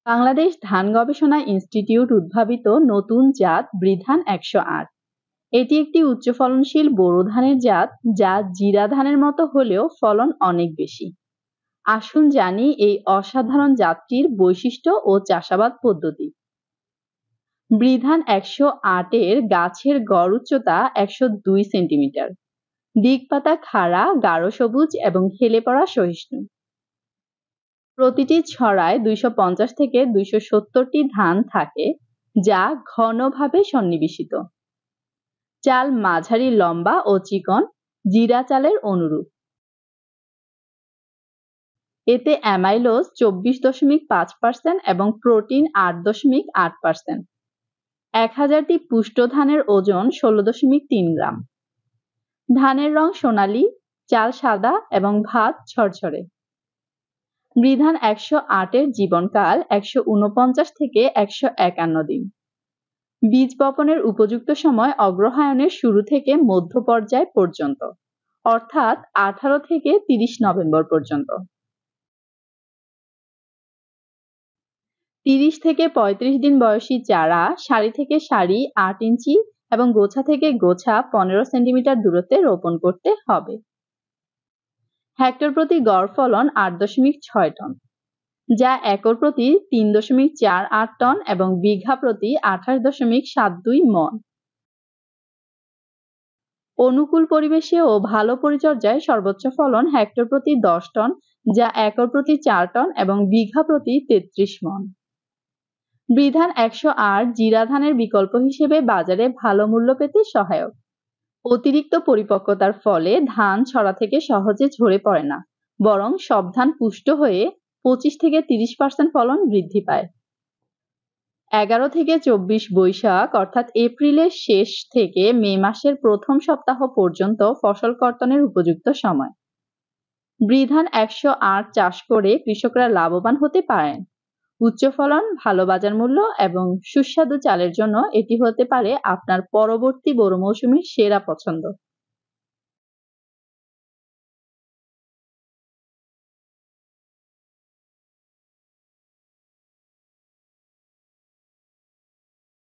বাংলাদেশ ধান গবেষণা ইনস্টিটিউট উদ্ভাবিত নতুন জাত বৃধান ১০৮। এটি একটি উচ্চ ফলনশীল বোরো ধানের জাত, যা জিরা ধানের মতো হলেও ফলন অনেক বেশি। আসুন জানি এই অসাধারণ জাতটির বৈশিষ্ট্য ও চাষাবাদ পদ্ধতি। বৃধান ১০৮ এর গাছের গড় উচ্চতা ১০২ সেন্টিমিটার। দিকপাতা খাড়া, গাঢ় সবুজ এবং হেলে পড়া সহিষ্ণু। প্রতিটি ছড়ায় ২৫০ থেকে ২৭০টি ধান থাকে, যা ঘনভাবে সন্নিবেশিত। চাল মাঝারি লম্বা ও চিকন, জিরা চালের অনুরূপ। এতে অ্যামাইলোজ ২৪.৫% এবং প্রোটিন ৮.৮%। ১০০০টি পুষ্ট ধানের ওজন ১৬.৩ গ্রাম। ধানের রং সোনালী, চাল সাদা এবং ভাত ঝরঝরে। বৃধান ১০৮ এর জীবনকাল ১৪৯ থেকে ১৫১ দিন। বীজ বপনের উপযুক্ত সময় অগ্রহায়ণের শুরু থেকে মধ্য পর্যায় পর্যন্ত, অর্থাৎ ১৮ থেকে ৩০ নভেম্বর পর্যন্ত। ৩০ থেকে ৩৫ দিন বয়সী চারা সারি থেকে সারি ৮ ইঞ্চি এবং গোছা থেকে গোছা ১৫ সেন্টিমিটার দূরত্বে রোপণ করতে হবে। হেক্টর প্রতি গড় ফলন ৮.৬ টন, যা একর প্রতি ৩.৪৮ টন এবং বিঘা প্রতি ২৮.৭২ মণ। অনুকূল পরিবেশে ও ভালো পরিচর্যায় সর্বোচ্চ ফলন হেক্টর প্রতি ১০ টন, যা একর প্রতি ৪ টন এবং বিঘা প্রতি ৩৩ মণ। বৃধান ১০৮ জিরা ধানের বিকল্প হিসেবে বাজারে ভালো মূল্য পেতে সহায়ক। অতিরিক্ত পরিপক্কতার ফলে ধান ছড়া থেকে সহজে ঝরে পড়ে না, বরং সব ধান পুষ্ট হয়ে ২৫ থেকে ৩০% ফলন বৃদ্ধি পায়। ১১ থেকে ২৪ বৈশাখ অর্থাৎ এপ্রিলের শেষ থেকে মে মাসের প্রথম সপ্তাহ পর্যন্ত ফসল কর্তনের উপযুক্ত সময়। বৃধান ১০৮ চাষ করে কৃষকরা লাভবান হতে পারেন। উচ্চ ফলন, ভালো বাজার মূল্য এবং সুস্বাদু চালের জন্য এটি হতে পারে আপনার পরবর্তী বোরো মৌসুমের সেরা পছন্দ।